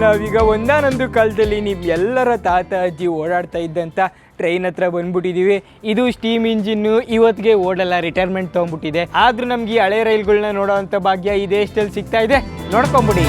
ನಾವೀಗ ಒಂದಾನೊಂದು ಕಾಲದಲ್ಲಿ ನೀವು ಎಲ್ಲರ ತಾತ ಅಜ್ಜಿ ಓಡಾಡ್ತಾ ಇದ್ದಂಥ ಟ್ರೈನ್ ಹತ್ರ ಬಂದ್ಬಿಟ್ಟಿದ್ದೀವಿ. ಇದು ಸ್ಟೀಮ್ ಇಂಜಿನ್ನು, ಇವತ್ತಿಗೆ ಓಡಲ್ಲ, ರಿಟೈರ್ಮೆಂಟ್ ತೊಗೊಂಡ್ಬಿಟ್ಟಿದೆ. ಆದರೂ ನಮ್ಗೆ ಈ ಹಳೆ ರೈಲ್ಗಳನ್ನ ನೋಡೋವಂಥ ಭಾಗ್ಯ ಈ ದೇಶದಲ್ಲಿ ಸಿಗ್ತಾ ಇದೆ. ನೋಡ್ಕೊಂಬಿಡಿ.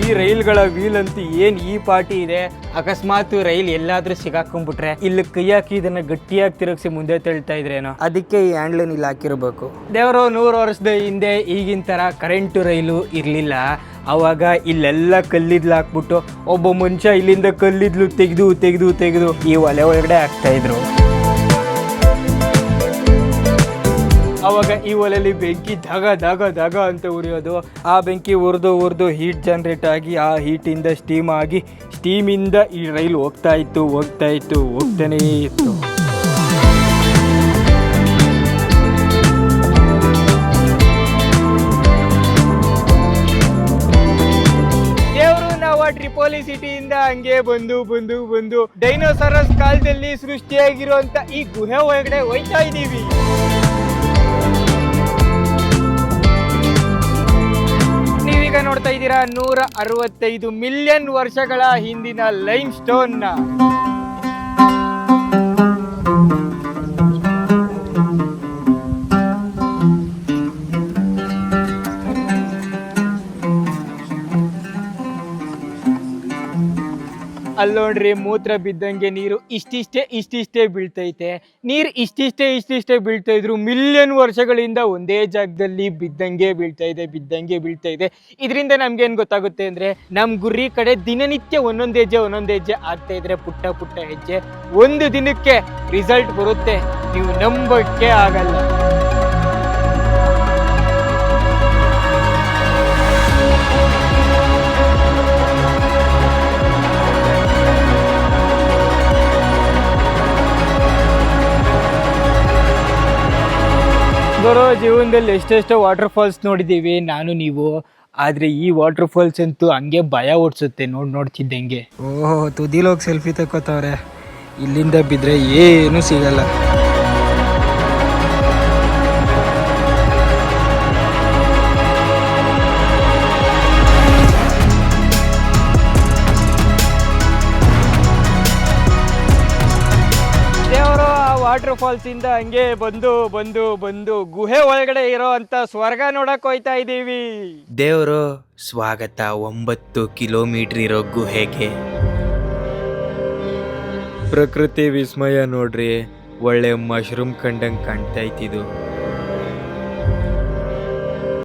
ಈ ರೈಲ್ಗಳ ವೀಲ್ ಅಂತೂ ಏನು ಈ ಪಾರ್ಟಿ ಇದೆ. ಅಕಸ್ಮಾತ್ ರೈಲ್ ಎಲ್ಲಾದ್ರೂ ಸಿಗಾಕೊಂಡ್ಬಿಟ್ರೆ ಇಲ್ಲಿ ಕೈ ಹಾಕಿ ಇದನ್ನ ಗಟ್ಟಿಯಾಗಿ ತಿರುಗಿಸಿ ಮುಂದೆ ತಳ್ತಾ ಇದ್ರೇನೋ, ಅದಕ್ಕೆ ಈ ಹ್ಯಾಂಡ್ಲನ್ ಇಲ್ಲಿ ಹಾಕಿರ್ಬೇಕು. ದೇವರು 100 ವರ್ಷದ ಹಿಂದೆ ಈಗಿನ ತರ ಕರೆಂಟ್ ರೈಲು ಇರ್ಲಿಲ್ಲ. ಅವಾಗ ಇಲ್ಲೆಲ್ಲ ಕಲ್ಲಿದ್ಲು ಹಾಕ್ಬಿಟ್ಟು ಒಬ್ಬ ಮನುಷ್ಯ ಇಲ್ಲಿಂದ ಕಲ್ಲಿದ್ಲು ತೆಗೆದು ತೆಗೆದು ತೆಗೆದು ಈ ಒಲೆ ಒಳಗಡೆ ಹಾಕ್ತಾ ಇದ್ರು. ಆವಾಗ ಈ ಒಲೆಯಲ್ಲಿ ಬೆಂಕಿ ದಾಗ ದಾಗ ದಾಗ ಅಂತ ಉರಿಯೋದು. ಆ ಬೆಂಕಿ ಉರಿದು ಹೀಟ್ ಜನರೇಟ್ ಆಗಿ ಆ ಹೀಟಿಂದ ಸ್ಟೀಮ್ ಆಗಿ ಸ್ಟೀಮಿಂದ ಈ ರೈಲ್ ಹೋಗ್ತಾನೇ ಇತ್ತು. ದೇವರು ನಾವು ಟ್ರಿಪೋಲಿ ಸಿಟಿಯಿಂದ ಹಂಗೆ ಬಂದು ಡೈನೋಸಾರಸ್ ಕಾಲದಲ್ಲಿ ಸೃಷ್ಟಿಯಾಗಿರುವಂತ ಈ ಗುಹೆ ಒಳಗಡೆ ಹೋಯ್ತಾ ಇದ್ದೀವಿ. ನೀವೀಗ ನೋಡ್ತಾ ಇದ್ದೀರಾ 165 ಮಿಲಿಯನ್ ವರ್ಷಗಳ ಹಿಂದಿನ ಲೈಮ್ ಸ್ಟೋನ್ ನ. ಅಲ್ಲಿ ನೋಡ್ರಿ, ಮೂತ್ರ ಬಿದ್ದಂಗೆ ನೀರು ಇಷ್ಟಿಷ್ಟೇ ಬೀಳ್ತೈತೆ. ನೀರು ಇಷ್ಟಿಷ್ಟೇ ಬೀಳ್ತಾ ಇದ್ರು ಮಿಲಿಯನ್ ವರ್ಷಗಳಿಂದ ಒಂದೇ ಜಾಗದಲ್ಲಿ ಬಿದ್ದಂಗೆ ಬೀಳ್ತಾ ಇದೆ. ಇದರಿಂದ ನಮ್ಗೇನು ಗೊತ್ತಾಗುತ್ತೆ ಅಂದ್ರೆ, ನಮ್ ಗುರಿ ಕಡೆ ದಿನನಿತ್ಯ ಒಂದೊಂದು ಹೆಜ್ಜೆ ಆಗ್ತಾ ಇದ್ರೆ ಪುಟ್ಟ ಹೆಜ್ಜೆ ಒಂದು ದಿನಕ್ಕೆ ರಿಸಲ್ಟ್ ಬರುತ್ತೆ. ನೀವು ನಂಬಕ್ಕೆ ಆಗಲ್ಲ. ಜೀವನದಲ್ಲಿ ಎಷ್ಟೆಷ್ಟೋ ವಾಟರ್ ಫಾಲ್ಸ್ ನೋಡಿದ್ದೀವಿ ನಾನು ನೀವು. ಆದ್ರೆ ಈ ವಾಟರ್ ಫಾಲ್ಸ್ ಅಂತೂ ಹಂಗೆ ಭಯ ಓಡಿಸುತ್ತೆ ನೋಡ್ತಿದ್ದಂಗೆ. ಓಹೋ, ತುದಿಲೋಗಿ ಸೆಲ್ಫಿ ತಕ್ಕೋತವ್ರೆ. ಇಲ್ಲಿಂದ ಬಿದ್ರೆ ಏನು ಸಿಗಲ್ಲ. ವಾಟರ್ ಫಾಲ್ಸ್ ಇಂದ ಹಂಗೆ ಬಂದು ಗುಹೆ ಒಳಗಡೆ ಇರೋ ಅಂತ ಸ್ವರ್ಗ ನೋಡಕ್ ಹೋಯ್ತಾ ಇದೀವಿ. ದೇವರು ಸ್ವಾಗತ 9 ಕಿಲೋಮೀಟರ್ ಇರೋ ಗುಹೆಗೆ. ಪ್ರಕೃತಿ ವಿಸ್ಮಯ ನೋಡ್ರಿ, ಒಳ್ಳೆ ಮಶ್ರೂಮ್ ಕಂಡಂಗ್ ಕಾಣ್ತಾ ಇತ್ತಿದು.